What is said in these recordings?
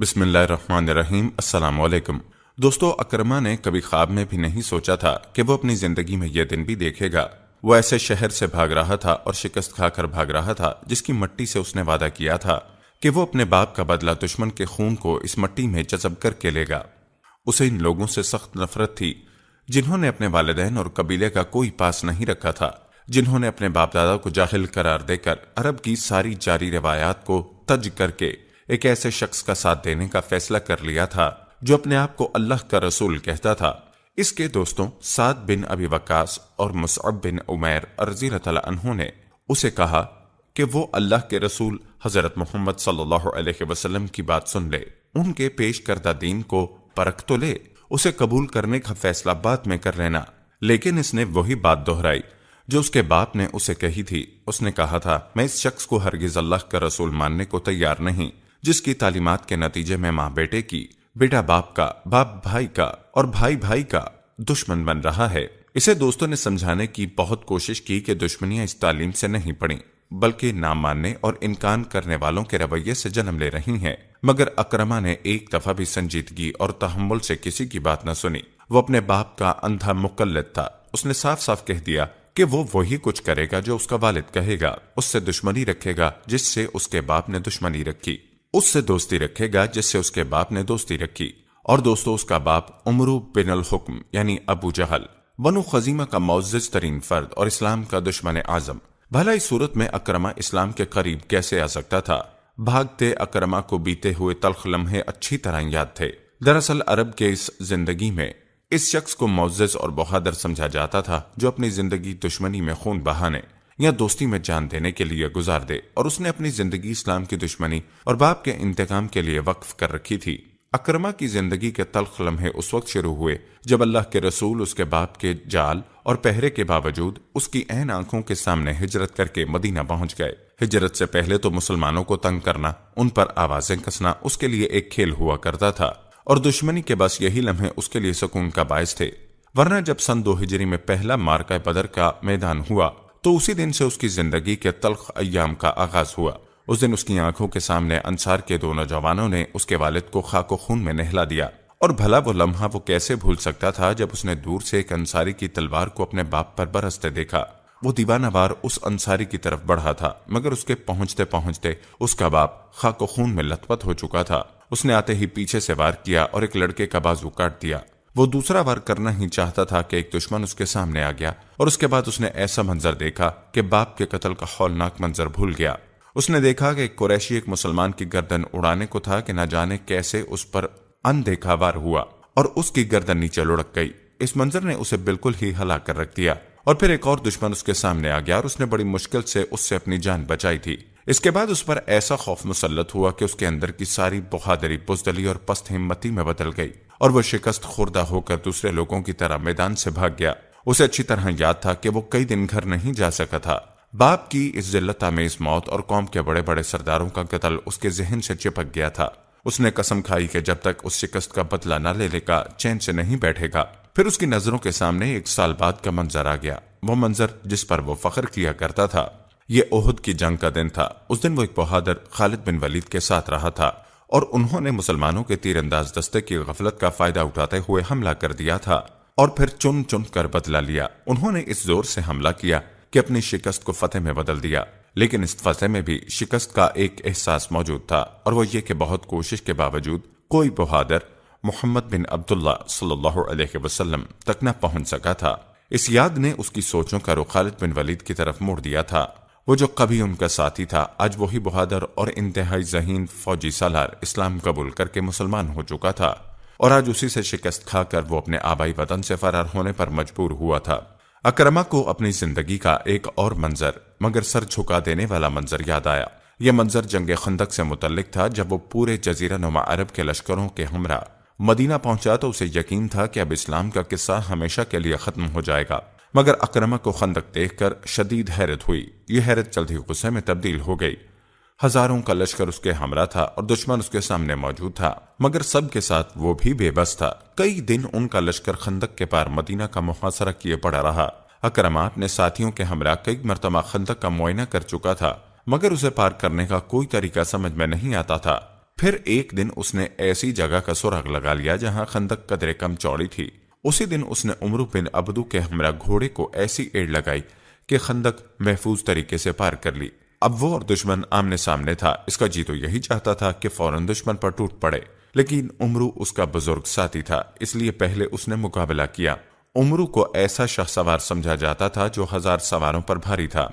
بسم اللہ الرحمن الرحیم۔ السلام علیکم دوستو، اکرمہ نے کبھی خواب میں بھی نہیں سوچا تھا کہ وہ اپنی زندگی میں یہ دن بھی دیکھے گا۔ وہ ایسے شہر سے بھاگ رہا تھا اور شکست کھا کر بھاگ رہا تھا جس کی مٹی سے اس نے وعدہ کیا تھا کہ وہ اپنے باپ کا بدلہ دشمن کے خون کو اس مٹی میں جذب کر کے لے گا۔ اسے ان لوگوں سے سخت نفرت تھی جنہوں نے اپنے والدین اور قبیلے کا کوئی پاس نہیں رکھا تھا، جنہوں نے اپنے باپ دادا کو جاہل قرار دے کر عرب کی ساری جاری روایات کو تج کر کے ایک ایسے شخص کا ساتھ دینے کا فیصلہ کر لیا تھا جو اپنے آپ کو اللہ کا رسول کہتا تھا۔ اس کے دوستوں سعد بن ابی وقاص اور مصعب بن عمیر رضی اللہ عنہ انہوں نے اسے کہا کہ وہ اللہ کے رسول حضرت محمد صلی اللہ علیہ وسلم کی بات سن لے، ان کے پیش کردہ دین کو پرکھ تو لے، اسے قبول کرنے کا فیصلہ بعد میں کر لینا۔ لیکن اس نے وہی بات دہرائی جو اس کے باپ نے اسے کہی تھی۔ اس نے کہا تھا، میں اس شخص کو ہرگز اللہ کا رسول ماننے کو تیار نہیں جس کی تعلیمات کے نتیجے میں ماں بیٹے کی، بیٹا باپ کا، باپ بھائی کا اور بھائی بھائی کا دشمن بن رہا ہے۔ اسے دوستوں نے سمجھانے کی بہت کوشش کی کہ دشمنیاں اس تعلیم سے نہیں پڑیں بلکہ نہ ماننے اور انکار کرنے والوں کے رویے سے جنم لے رہی ہیں، مگر اکرمہ نے ایک دفعہ بھی سنجیدگی اور تحمل سے کسی کی بات نہ سنی۔ وہ اپنے باپ کا اندھا مقلد تھا۔ اس نے صاف صاف کہہ دیا کہ وہ وہی کچھ کرے گا جو اس کا والد کہے گا، اس سے دشمنی رکھے گا جس سے اس کے باپ نے دشمنی رکھی، اس سے دوستی رکھے گا جس سے اس کے باپ نے دوستی رکھی۔ اور دوستو، اس کا باپ عمرو بن الحکم یعنی ابو جہل، بنو خزیمہ کا معزز ترین فرد اور اسلام کا دشمن اعظم، بھلا اس صورت میں اکرمہ اسلام کے قریب کیسے آ سکتا تھا؟ بھاگتے اکرمہ کو بیتے ہوئے تلخ لمحے اچھی طرح یاد تھے۔ دراصل عرب کے اس زندگی میں اس شخص کو معزز اور بہادر سمجھا جاتا تھا جو اپنی زندگی دشمنی میں خون بہانے یا دوستی میں جان دینے کے لیے گزار دے، اور اس نے اپنی زندگی اسلام کی دشمنی اور باپ کے انتقام کے لیے وقف کر رکھی تھی۔ اکرمہ کی زندگی کے تلخ لمحے اس وقت شروع ہوئے جب اللہ کے رسول اس کے باپ کے جال اور پہرے کے باوجود اس کی عین آنکھوں کے سامنے ہجرت کر کے مدینہ پہنچ گئے۔ ہجرت سے پہلے تو مسلمانوں کو تنگ کرنا، ان پر آوازیں کسنا اس کے لیے ایک کھیل ہوا کرتا تھا، اور دشمنی کے بس یہی لمحے اس کے لیے سکون کا باعث تھے۔ ورنہ جب سن 2 ہجری میں پہلا معرکہ بدر کا میدان ہوا تو اسی دن سے اس کی زندگی کے تلخ ایام کا آغاز ہوا۔ اس دن اس کی آنکھوں کے سامنے انصار کے 2 نوجوانوں نے اس کے والد کو خاک و خون میں نہلا دیا، اور بھلا وہ لمحہ وہ کیسے بھول سکتا تھا جب اس نے دور سے ایک انصاری کی تلوار کو اپنے باپ پر برستے دیکھا۔ وہ دیوانہ وار اس انصاری کی طرف بڑھا تھا، مگر اس کے پہنچتے پہنچتے اس کا باپ خاک و خون میں لت پت ہو چکا تھا۔ اس نے آتے ہی پیچھے سے وار کیا اور ایک لڑکے کا بازو کاٹ دیا۔ وہ دوسرا وار کرنا ہی چاہتا تھا کہ ایک دشمن اس کے سامنے آ گیا، اور اس کے بعد اس نے ایسا منظر دیکھا کہ باپ کے قتل کا ہولناک منظر بھول گیا۔ اس نے دیکھا کہ ایک قریشی ایک مسلمان کی گردن اڑانے کو تھا کہ نہ جانے کیسے اس پر اندیکھا وار ہوا اور اس کی گردن نیچے لڑک گئی۔ اس منظر نے اسے بالکل ہی ہلا کر رکھ دیا، اور پھر ایک اور دشمن اس کے سامنے آ گیا اور اس نے بڑی مشکل سے اس سے اپنی جان بچائی تھی۔ اس کے بعد اس پر ایسا خوف مسلط ہوا کہ اس کے اندر کی ساری بہادری بزدلی اور پست ہمتی میں بدل گئی، اور وہ شکست خوردہ ہو کر دوسرے لوگوں کی طرح میدان سے بھاگ گیا۔ اسے اچھی طرح یاد تھا کہ وہ کئی دن گھر نہیں جا سکا تھا۔ باپ کی اس ذلت آمیز موت اور قوم کے بڑے بڑے سرداروں کا قتل اس کے ذہن سے چپک گیا تھا۔ اس نے قسم کھائی کہ جب تک اس شکست کا بدلہ نہ لے لے گا چین سے نہیں بیٹھے گا۔ پھر اس کی نظروں کے سامنے 1 سال بعد کا منظر آ گیا، وہ منظر جس پر وہ فخر کیا کرتا تھا۔ یہ احد کی جنگ کا دن تھا۔ اس دن وہ ایک بہادر خالد بن ولید کے ساتھ رہا تھا، اور انہوں نے مسلمانوں کے تیر انداز دستے کی غفلت کا فائدہ اٹھاتے ہوئے حملہ کر دیا تھا، اور پھر چن چن کر بدلہ لیا۔ انہوں نے اس زور سے حملہ کیا کہ اپنی شکست کو فتح میں بدل دیا، لیکن اس فتح میں بھی شکست کا ایک احساس موجود تھا، اور وہ یہ کہ بہت کوشش کے باوجود کوئی بہادر محمد بن عبداللہ صلی اللہ علیہ وسلم تک نہ پہنچ سکا تھا۔ اس یاد نے اس کی سوچوں کا رخ خالد بن ولید کی طرف موڑ دیا تھا۔ وہ جو کبھی ان کا ساتھی تھا، آج وہی بہادر اور انتہائی ذہین فوجی سالار اسلام قبول کر کے مسلمان ہو چکا تھا، اور آج اسی سے شکست کھا کر وہ اپنے آبائی وطن سے فرار ہونے پر مجبور ہوا تھا۔ اکرمہ کو اپنی زندگی کا ایک اور منظر، مگر سر جھکا دینے والا منظر یاد آیا۔ یہ منظر جنگ خندق سے متعلق تھا، جب وہ پورے جزیرہ نما عرب کے لشکروں کے ہمراہ مدینہ پہنچا تو اسے یقین تھا کہ اب اسلام کا قصہ ہمیشہ کے لیے ختم ہو جائے گا، مگر اکرمہ کو خندق دیکھ کر شدید حیرت ہوئی۔ یہ حیرت جلد ہی غصے میں تبدیل ہو گئی۔ ہزاروں کا لشکر اس کے ہمراہ تھا اور دشمن اس کے سامنے موجود تھا، مگر سب کے ساتھ وہ بھی بے بس تھا۔ کئی دن ان کا لشکر خندق کے پار مدینہ کا محاصرہ کیے پڑا رہا۔ اکرمہ اپنے ساتھیوں کے ہمراہ کئی مرتبہ خندق کا معائنہ کر چکا تھا، مگر اسے پار کرنے کا کوئی طریقہ سمجھ میں نہیں آتا تھا۔ پھر ایک دن اس نے ایسی جگہ کا سراغ لگا لیا جہاں خندق قدرے کم چوڑی تھی۔ اسی دن اس نے عمرو بن عبدو کے ہمراہ گھوڑے کو ایسی ایڑ لگائی کہ خندق محفوظ طریقے سے پار کر لی۔ اب وہ اور دشمن آمنے سامنے تھا۔ اس کا جی تو یہی چاہتا تھا کہ فوراً دشمن پر ٹوٹ پڑے، لیکن عمرو اس کا بزرگ ساتھی تھا، اس لیے پہلے اس نے مقابلہ کیا۔ عمرو کو ایسا شاہ سوار سمجھا جاتا تھا جو 1000 سواروں پر بھاری تھا،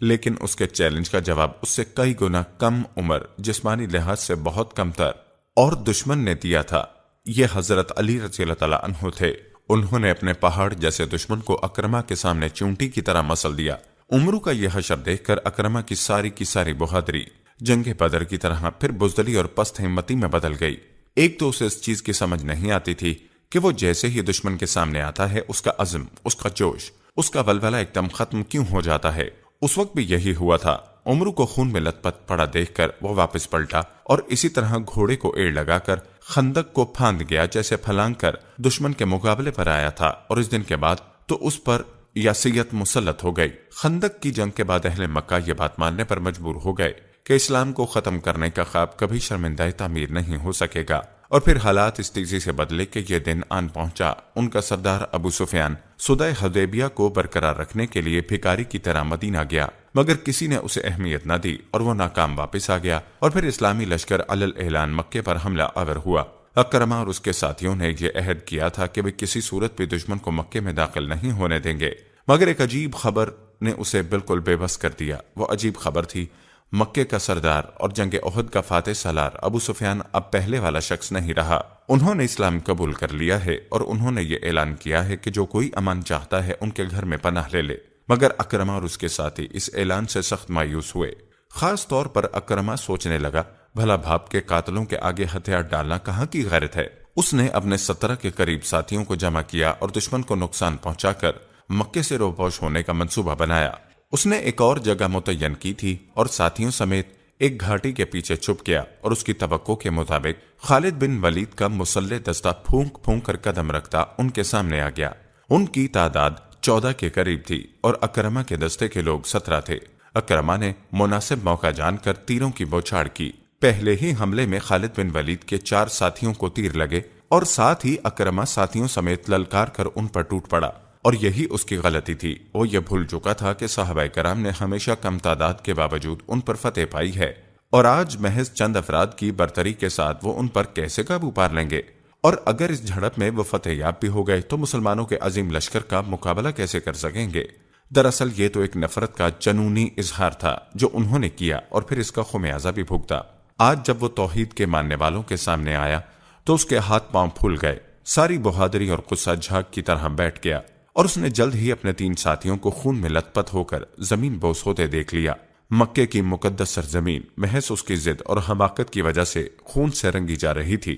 لیکن اس کے چیلنج کا جواب اس سے کئی گنا کم عمر، جسمانی لحاظ سے بہت کم تر اور دشمن نے دیا تھا۔ یہ حضرت علی رضی اللہ تعالیٰ عنہ تھے۔ انہوں نے اپنے پہاڑ جیسے دشمن کو اکرما کے سامنے چونٹی کی طرح مسل دیا۔ عمرو کا یہ حشر دیکھ کر اکرما کی ساری بہادری جنگ بدر کی طرح پھر بزدلی اور پست ہمتی میں بدل گئی۔ ایک تو اسے اس چیز کی سمجھ نہیں آتی تھی کہ وہ جیسے ہی دشمن کے سامنے آتا ہے اس کا عزم، اس کا جوش، اس کا ولولہ ایک دم ختم کیوں ہو جاتا ہے۔ اس وقت بھی یہی ہوا تھا۔ عمرو کو خون میں لت پت پڑا دیکھ کر وہ واپس پلٹا اور اسی طرح گھوڑے کو ایڑ لگا کر خندق کو پھاند گیا جیسے پھلانگ کر دشمن کے مقابلے پر آیا تھا، اور اس دن کے بعد تو اس پر یاسیت مسلط ہو گئی۔ خندق کی جنگ کے بعد اہل مکہ یہ بات ماننے پر مجبور ہو گئے کہ اسلام کو ختم کرنے کا خواب کبھی شرمندہ تعمیر نہیں ہو سکے گا، اور پھر حالات اس تیزی سے بدلے کہ یہ دن آن پہنچا۔ ان کا سردار ابو سفیان صلح حدیبیہ کو برقرار رکھنے کے لیے بھکاری کی طرح مدینہ گیا، مگر کسی نے اسے اہمیت نہ دی اور وہ ناکام واپس آ گیا، اور پھر اسلامی لشکر علی الاعلان مکے پر حملہ آور ہوا۔ اکرمہ اور اس کے ساتھیوں نے یہ عہد کیا تھا کہ وہ کسی صورت بھی دشمن کو مکے میں داخل نہیں ہونے دیں گے، مگر ایک عجیب خبر نے اسے بالکل بے بس کر دیا۔ وہ عجیب خبر تھی مکے کا سردار اور جنگ احد کا فاتح سالار ابو سفیان اب پہلے والا شخص نہیں رہا۔ انہوں نے اسلام قبول کر لیا ہے اور انہوں نے یہ اعلان کیا ہے کہ جو کوئی امن چاہتا ہے ان کے گھر میں پناہ لے لے، مگر اکرمہ اور اس کے ساتھی اس اعلان سے سخت مایوس ہوئے۔ خاص طور پر اکرمہ سوچنے لگا بھلا باپ کے قاتلوں کے آگے ہتھیار ڈالنا کہاں کی غیرت ہے۔ اس نے اپنے 17 کے قریب ساتھیوں کو جمع کیا اور دشمن کو نقصان پہنچا کر مکے سے روپوش ہونے کا منصوبہ بنایا۔ اس نے ایک اور جگہ متعین کی تھی اور ساتھیوں سمیت ایک گھاٹی کے پیچھے چھپ گیا، اور اس کی توقع کے مطابق خالد بن ولید کا مسلح دستہ پھونک پھونک کر قدم رکھتا ان کے سامنے آ گیا۔ ان کی تعداد 14 کے قریب تھی اور اکرمہ کے دستے کے لوگ 17 تھے۔ اکرمہ نے مناسب موقع جان کر تیروں کی بوچھاڑ کی۔ پہلے ہی حملے میں خالد بن ولید کے 4 ساتھیوں کو تیر لگے اور ساتھ ہی اکرمہ ساتھیوں سمیت للکار کر ان پر ٹوٹ پڑا، اور یہی اس کی غلطی تھی۔ وہ یہ بھول چکا تھا کہ صحابہ کرام نے ہمیشہ کم تعداد کے باوجود ان پر فتح پائی ہے، اور آج محض چند افراد کی برتری کے ساتھ وہ ان پر کیسے قابو پار لیں گے، اور اگر اس جھڑپ میں وہ فتح یاب بھی ہو گئے تو مسلمانوں کے عظیم لشکر کا مقابلہ کیسے کر سکیں گے۔ دراصل یہ تو ایک نفرت کا جنونی اظہار تھا جو انہوں نے کیا، اور پھر اس کا خمیازہ بھی بھگتا۔ آج جب وہ توحید کے ماننے والوں کے سامنے آیا تو اس کے ہاتھ پاؤں پھول گئے، ساری بہادری اور غصہ جھاگ کی طرح بیٹھ گیا، اور اس نے جلد ہی اپنے 3 ساتھیوں کو خون میں لت پت ہو کر زمین بوس ہوتے دیکھ لیا۔ مکے کی مقدس سرزمین محض اس کی ضد اور حماقت کی وجہ سے خون سے رنگی جا رہی تھی۔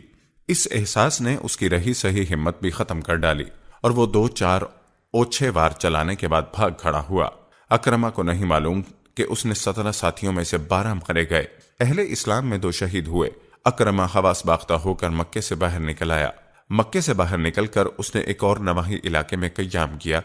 اس احساس نے اس کی رہی سہی ہمت بھی ختم کر ڈالی، اور وہ 2-4 اوچھے وار چلانے کے بعد بھاگ کھڑا ہوا۔ اکرمہ کو نہیں معلوم کہ اس نے 17 ساتھیوں میں سے 12 مارے گئے۔ اہل اسلام میں 2 شہید ہوئے۔ اکرمہ حواس باختہ ہو کر مکے سے باہر نکل آیا۔ مکے سے باہر نکل کر اس نے ایک اور نواحی علاقے میں قیام کیا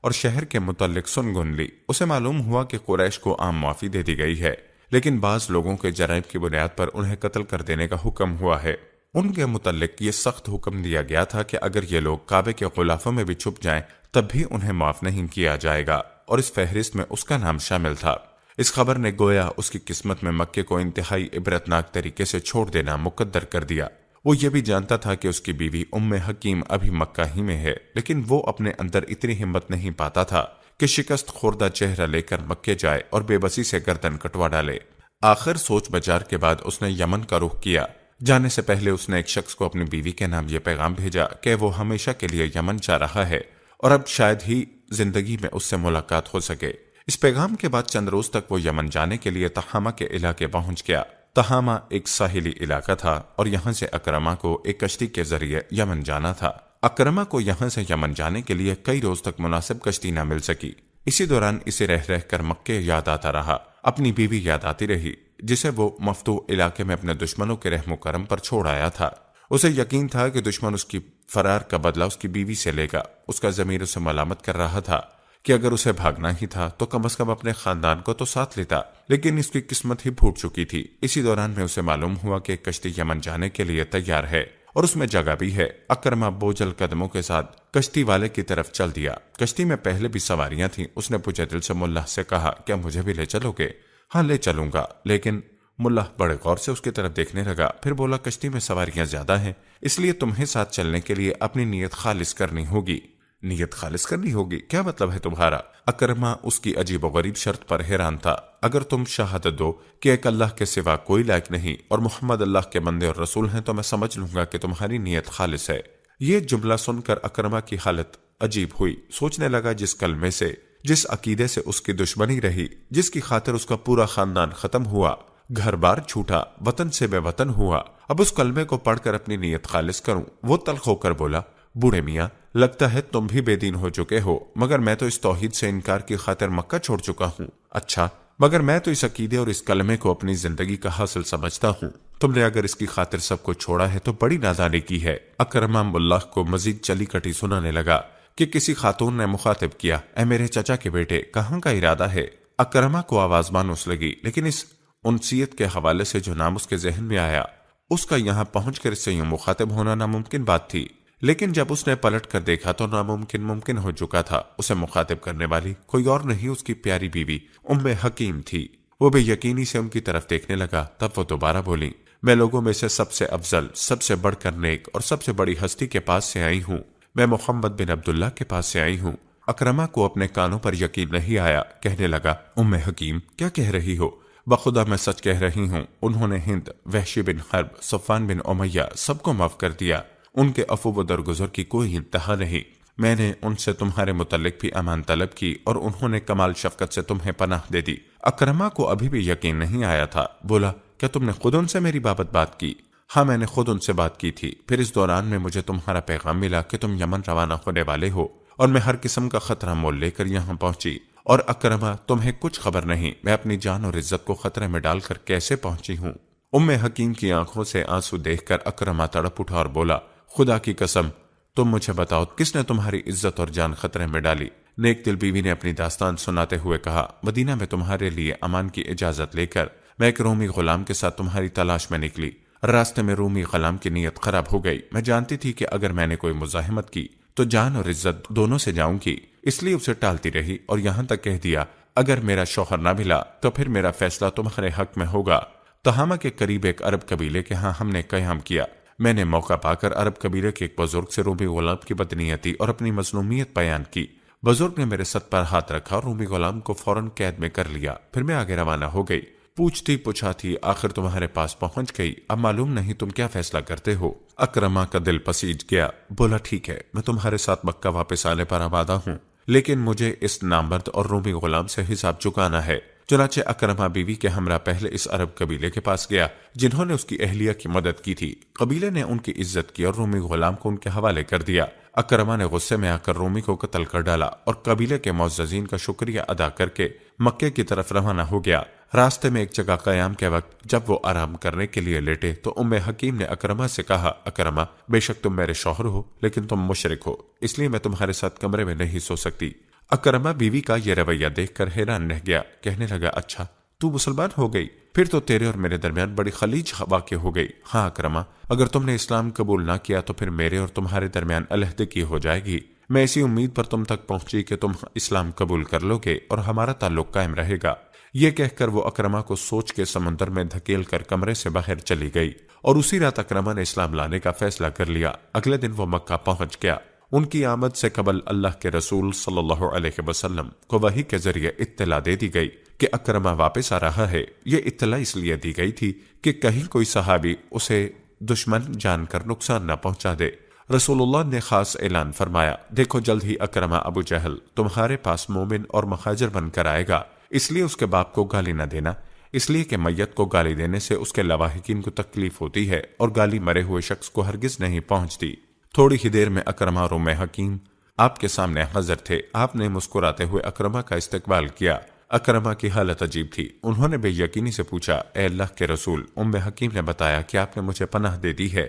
اور شہر کے متعلق سن گن لی۔ اسے معلوم ہوا کہ قریش کو عام معافی دے دی گئی ہے، لیکن بعض لوگوں کے جرائم کی بنیاد پر انہیں قتل کر دینے کا حکم ہوا ہے۔ ان کے متعلق یہ سخت حکم دیا گیا تھا کہ اگر یہ لوگ کعبے کے غلافوں میں بھی چھپ جائیں تب بھی انہیں معاف نہیں کیا جائے گا، اور اس فہرست میں اس کا نام شامل تھا۔ اس خبر نے گویا اس کی قسمت میں مکے کو انتہائی عبرتناک طریقے سے چھوڑ دینا مقدر کر دیا۔ وہ یہ بھی جانتا تھا کہ اس کی بیوی ام حکیم ابھی مکہ ہی میں ہے، لیکن وہ اپنے اندر اتنی ہمت نہیں پاتا تھا کہ شکست خوردہ چہرہ لے کر مکے جائے اور بے بسی سے گردن کٹوا ڈالے۔ آخر سوچ بچار کے بعد اس نے یمن کا رخ کیا۔ جانے سے پہلے اس نے ایک شخص کو اپنی بیوی کے نام یہ پیغام بھیجا کہ وہ ہمیشہ کے لیے یمن جا رہا ہے اور اب شاید ہی زندگی میں اس سے ملاقات ہو سکے۔ اس پیغام کے بعد چند روز تک وہ یمن جانے کے لیے تہامہ کے علاقے پہنچ گیا۔ تہامہ ایک ساحلی علاقہ تھا اور یہاں سے اکرمہ کو ایک کشتی کے ذریعے یمن جانا تھا۔ اکرمہ کو یہاں سے یمن جانے کے لیے کئی روز تک مناسب کشتی نہ مل سکی۔ اسی دوران اسے رہ رہ کر مکے یاد آتا رہا، اپنی بیوی یاد آتی رہی جسے وہ مفتوح علاقے میں اپنے دشمنوں کے رحم و کرم پر چھوڑ آیا تھا۔ اسے یقین تھا کہ دشمن اس کی فرار کا بدلہ اس کی بیوی سے لے گا۔ اس کا ضمیر اسے ملامت کر رہا تھا کہ اگر اسے بھاگنا ہی تھا تو کم از کم اپنے خاندان کو تو ساتھ لیتا، لیکن اس کی قسمت ہی پھوٹ چکی تھی۔ اسی دوران میں اسے معلوم ہوا کہ کشتی یمن جانے کے لیے تیار ہے اور اس میں جگہ بھی ہے۔ اکرمہ بوجھل قدموں کے ساتھ کشتی والے کی طرف چل دیا۔ کشتی میں پہلے بھی سواریاں تھیں۔ اس نے پوچھے دل سے ملا سے کہا، کیا مجھے بھی لے چلو گے؟ ہاں لے چلوں گا، لیکن ملا بڑے غور سے اس کی طرف دیکھنے لگا، پھر بولا، کشتی میں سواریاں زیادہ ہیں، اس لیے تمہیں ساتھ چلنے کے لیے اپنی نیت خالص کرنی ہوگی۔ نیت خالص کرنی ہوگی؟ کیا مطلب ہے تمہارا؟ اکرمہ اس کی عجیب و غریب شرط پر حیران تھا۔ اگر تم شہادت دو کہ ایک اللہ کے سوا کوئی لائق نہیں اور محمد اللہ کے بندے اور رسول ہیں تو میں سمجھ لوں گا کہ تمہاری نیت خالص ہے۔ یہ جملہ سن کر اکرمہ کی حالت عجیب ہوئی۔ سوچنے لگا، جس کلمے سے، جس عقیدے سے اس کی دشمنی رہی، جس کی خاطر اس کا پورا خاندان ختم ہوا، گھر بار چھوٹا، وطن سے بے وطن ہوا، اب اس کلمے کو پڑھ کر اپنی نیت خالص کروں۔ وہ تلخ ہو کر بولا، بوڑھے میاں، لگتا ہے تم بھی بے دین ہو چکے ہو، مگر میں تو اس توحید سے انکار کی خاطر مکہ چھوڑ چکا ہوں۔ اچھا، مگر میں تو اس عقیدے اور اس کلمے کو اپنی زندگی کا حاصل سمجھتا ہوں۔ تم نے اگر اس کی خاطر سب کو چھوڑا ہے تو بڑی نادانی کی ہے۔ اکرمہ اللہ کو مزید چلی کٹی سنانے لگا کہ کسی خاتون نے مخاطب کیا، اے میرے چچا کے بیٹے، کہاں کا ارادہ ہے؟ اکرمہ کو آواز مانوس لگی، لیکن اس انسیت کے حوالے سے جو نام اس کے ذہن میں آیا، اس کا یہاں پہنچ کر اس سے یوں مخاطب ہونا ناممکن بات تھی۔ لیکن جب اس نے پلٹ کر دیکھا تو ناممکن ممکن ہو چکا تھا۔ اسے مخاطب کرنے والی کوئی اور نہیں، اس کی پیاری بیوی ام حکیم تھی۔ وہ بے یقینی سے ان کی طرف دیکھنے لگا، تب وہ دوبارہ بولی، میں لوگوں میں سے سب سے افضل، سب سے بڑھ کر نیک اور سب سے بڑی ہستی کے پاس سے آئی ہوں۔ میں محمد بن عبداللہ کے پاس سے آئی ہوں۔ اکرمہ کو اپنے کانوں پر یقین نہیں آیا، کہنے لگا، ام حکیم، کیا کہہ رہی ہو؟ بخدا میں سچ کہہ رہی ہوں۔ انہوں نے ہند، وحشی بن حرب، صفوان بن امیہ سب کو معاف کر دیا۔ ان کے عفو و درگزر کی کوئی انتہا نہیں۔ میں نے ان سے تمہارے متعلق بھی امان طلب کی اور انہوں نے کمال شفقت سے تمہیں پناہ دے دی۔ اکرمہ کو ابھی بھی یقین نہیں آیا تھا۔ بولا، کیا تم نے خود ان سے میری بابت بات کی؟ ہاں، میں نے خود ان سے بات کی تھی۔ پھر اس دوران میں مجھے تمہارا پیغام ملا کہ تم یمن روانہ ہونے والے ہو اور میں ہر قسم کا خطرہ مول لے کر یہاں پہنچی۔ اور اکرمہ، تمہیں کچھ خبر نہیں میں اپنی جان اور عزت کو خطرے میں ڈال کر کیسے پہنچی ہوں۔ ام حکیم کی آنکھوں سے آنسو دیکھ کر اکرمہ تڑپ اٹھا اور بولا، خدا کی قسم، تم مجھے بتاؤ کس نے تمہاری عزت اور جان خطرے میں ڈالی؟ نیک دل بیوی نے اپنی داستان سناتے ہوئے کہا، مدینہ میں تمہارے لیے امان کی اجازت لے کر میں ایک رومی غلام کے ساتھ تمہاری تلاش میں نکلی۔ راستے میں رومی غلام کی نیت خراب ہو گئی۔ میں جانتی تھی کہ اگر میں نے کوئی مزاحمت کی تو جان اور عزت دونوں سے جاؤں گی، اس لیے اسے ٹالتی رہی اور یہاں تک کہہ دیا، اگر میرا شوہر نہ ملا تو پھر میرا فیصلہ تمہارے حق میں ہوگا۔ تہامہ کے قریب ایک عرب قبیلے کے ہاں ہم نے قیام کیا۔ میں نے موقع پا کر عرب قبیلے کے ایک بزرگ سے رومی غلام کی بدنیتی اور اپنی مظلومیت بیان کی۔ بزرگ نے میرے سر پر ہاتھ رکھا اور رومی غلام کو فوراً قید میں کر لیا۔ پھر میں آگے روانہ ہو گئی، پوچھتی پوچھاتی آخر تمہارے پاس پہنچ گئی۔ اب معلوم نہیں تم کیا فیصلہ کرتے ہو۔ اکرمہ کا دل پسیج گیا۔ بولا، ٹھیک ہے، میں تمہارے ساتھ مکہ واپس آنے پر آمادہ ہوں، لیکن مجھے اس نامرد اور رومی غلام سے حساب چکانا ہے۔ چنانچہ اکرمہ بیوی کے ہمراہ پہلے اس عرب قبیلے کے پاس گیا جنہوں نے اس کی اہلیہ کی مدد کی تھی۔ قبیلے نے ان کی عزت کی اور رومی غلام کو ان کے حوالے کر دیا۔ اکرمہ نے غصے میں آ کر رومی کو قتل کر ڈالا اور قبیلے کے معززین کا شکریہ ادا کر کے مکے کی طرف روانہ ہو گیا۔ راستے میں ایک جگہ قیام کے وقت جب وہ آرام کرنے کے لیے لیٹے تو ام حکیم نے اکرمہ سے کہا، اکرمہ، بے شک تم میرے شوہر ہو لیکن تم مشرک ہو، اس لیے میں تمہارے ساتھ کمرے میں نہیں سو سکتی۔ اکرمہ بیوی کا یہ رویہ دیکھ کر حیران رہ گیا، کہنے لگا، اچھا تو مسلمان ہو گئی؟ پھر تو تیرے اور میرے درمیان بڑی خلیج واقع ہو گئی۔ ہاں اکرمہ، اگر تم نے اسلام قبول نہ کیا تو پھر میرے اور تمہارے درمیان علیحدگی ہو جائے گی۔ میں اسی امید پر تم تک پہنچی کہ تم اسلام قبول کر لو گے اور ہمارا تعلق قائم رہے گا۔ یہ کہہ کر وہ اکرمہ کو سوچ کے سمندر میں دھکیل کر کمرے سے باہر چلی گئی اور اسی رات اکرمہ نے اسلام لانے کا فیصلہ کر لیا۔ اگلے دن وہ مکہ پہنچ گیا۔ ان کی آمد سے قبل اللہ کے رسول صلی اللہ علیہ وسلم کو وحی کے ذریعے اطلاع دے دی گئی کہ اکرمہ واپس آ رہا ہے۔ یہ اطلاع اس لیے دی گئی تھی کہ کہیں کوئی صحابی اسے دشمن جان کر نقصان نہ پہنچا دے۔ رسول اللہ نے خاص اعلان فرمایا، دیکھو جلد ہی اکرمہ ابو جہل تمہارے پاس مومن اور مہاجر بن کر آئے گا، اس لیے اس کے باپ کو گالی نہ دینا، اس لیے کہ میت کو گالی دینے سے اس کے لواحقین کو تکلیف ہوتی ہے اور گالی مرے ہوئے شخص کو ہرگز نہیں پہنچتی۔ تھوڑی ہی دیر میں اکرمہ اور ام حکیم آپ کے سامنے حاضر تھے۔ آپ نے مسکراتے ہوئے اکرمہ کا استقبال کیا۔ اکرمہ کی حالت عجیب تھی۔ انہوں نے بے یقینی سے پوچھا، اے اللہ کے رسول، ام حکیم نے بتایا کہ آپ نے مجھے پناہ دے دی ہے۔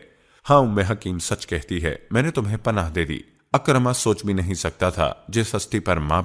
ہاں ام حکیم سچ کہتی ہے، میں نے تمہیں پناہ دے دی۔ اکرمہ سوچ بھی نہیں سکتا تھا جس ہستی پر ماں،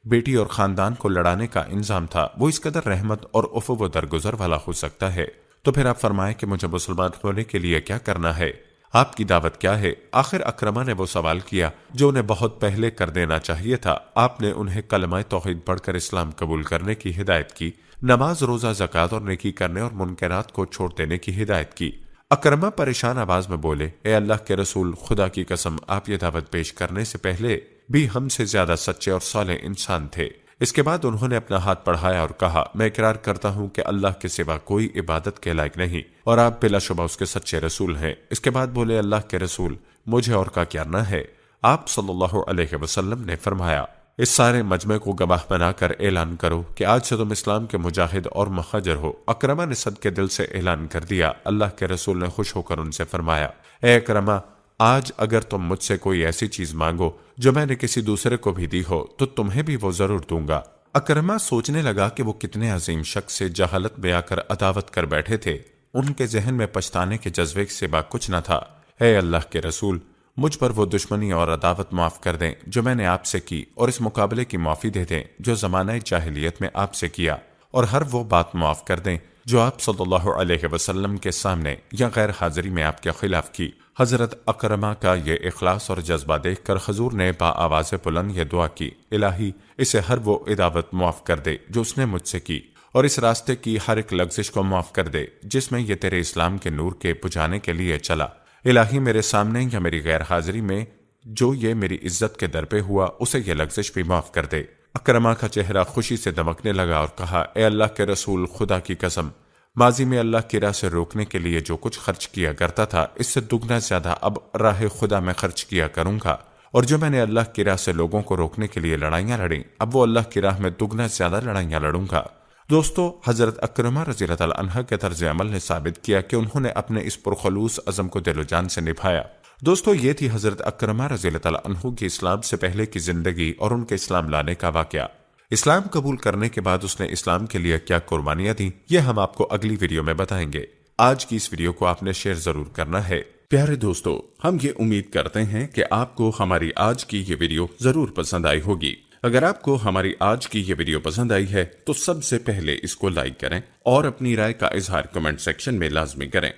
بیٹی اور خاندان کو لڑانے کا الزام تھا وہ اس قدر رحمت اور عفو و درگزر والا ہو سکتا ہے۔ تو پھر آپ فرمائیں کہ مجھے مسلمان ہونے کے لیے کیا کرنا ہے؟ آپ کی دعوت کیا ہے؟ آخر اکرمہ نے وہ سوال کیا جو انہیں بہت پہلے کر دینا چاہیے تھا۔ آپ نے انہیں کلمہ توحید پڑھ کر اسلام قبول کرنے کی ہدایت کی، نماز، روزہ، زکوٰۃ اور نیکی کرنے اور منکرات کو چھوڑ دینے کی ہدایت کی۔ اکرمہ پریشان آواز میں بولے، اے اللہ کے رسول، خدا کی قسم آپ یہ دعوت پیش کرنے سے پہلے بھی ہم سے زیادہ سچے اور صالح انسان تھے۔ اس کے بعد انہوں نے اپنا ہاتھ بڑھایا اور کہا، میں اقرار کرتا ہوں کہ اللہ کے سوا کوئی عبادت کے لائق نہیں اور آپ بلا شبہ اس کے سچے رسول ہیں۔ اس کے بعد بولے، اللہ کے رسول، مجھے اور کا کرنا ہے؟ آپ صلی اللہ علیہ وسلم نے فرمایا، اس سارے مجمع کو گواہ بنا کر اعلان کرو کہ آج سے تم اسلام کے مجاہد اور مہاجر ہو۔ اکرمہ نے صدقے دل سے اعلان کر دیا۔ اللہ کے رسول نے خوش ہو کر ان سے فرمایا، اے اکرمہ، آج اگر تم مجھ سے کوئی ایسی چیز مانگو جو میں نے کسی دوسرے کو بھی دی ہو تو تمہیں بھی وہ ضرور دوں گا۔ اکرمہ سوچنے لگا کہ وہ کتنے عظیم شخص سے جہالت میں آ کر عداوت کر بیٹھے تھے۔ ان کے ذہن میں پچھتانے کے جذبے کے سوا کچھ نہ تھا۔ اے اللہ کے رسول، مجھ پر وہ دشمنی اور عداوت معاف کر دیں جو میں نے آپ سے کی، اور اس مقابلے کی معافی دے دیں جو زمانہ جاہلیت میں آپ سے کیا، اور ہر وہ بات معاف کر دیں جو آپ صلی اللہ علیہ وسلم کے سامنے یا غیر حاضری میں آپ کے خلاف کی۔ حضرت اکرمہ کا یہ اخلاص اور جذبہ دیکھ کر حضور نے با آواز بلند یہ دعا کی، الہی اسے ہر وہ عداوت معاف کر دے جو اس نے مجھ سے کی، اور اس راستے کی ہر ایک لغزش کو معاف کر دے جس میں یہ تیرے اسلام کے نور کے بجھانے کے لیے چلا۔ الہی میرے سامنے یا میری غیر حاضری میں جو یہ میری عزت کے در پہ ہوا اسے یہ لغزش بھی معاف کر دے۔ اکرمہ کا چہرہ خوشی سے دمکنے لگا اور کہا، اے اللہ کے رسول، خدا کی قسم، ماضی میں اللہ کی راہ سے روکنے کے لیے جو کچھ خرچ کیا کرتا تھا اس سے دگنا زیادہ اب راہ خدا میں خرچ کیا کروں گا، اور جو میں نے اللہ کی راہ سے لوگوں کو روکنے کے لیے لڑائیاں لڑیں اب وہ اللہ کی راہ میں دگنا زیادہ لڑائیاں لڑوں گا۔ دوستو، حضرت اکرمہ رضی اللہ عنہ کے طرز عمل نے ثابت کیا کہ انہوں نے اپنے اس پرخلوص عزم کو دل و جان سے نبھایا۔ دوستو، یہ تھی حضرت اکرمہ رضی اللہ عنہ کی اسلام سے پہلے کی زندگی اور ان کے اسلام لانے کا واقعہ۔ اسلام قبول کرنے کے بعد اس نے اسلام کے لیے کیا قربانیاں دیں یہ ہم آپ کو اگلی ویڈیو میں بتائیں گے۔ آج کی اس ویڈیو کو آپ نے شیئر ضرور کرنا ہے۔ پیارے دوستو، ہم یہ امید کرتے ہیں کہ آپ کو ہماری آج کی یہ ویڈیو ضرور پسند آئی ہوگی۔ اگر آپ کو ہماری آج کی یہ ویڈیو پسند آئی ہے تو سب سے پہلے اس کو لائک کریں اور اپنی رائے کا اظہار کمنٹ سیکشن میں لازمی کریں۔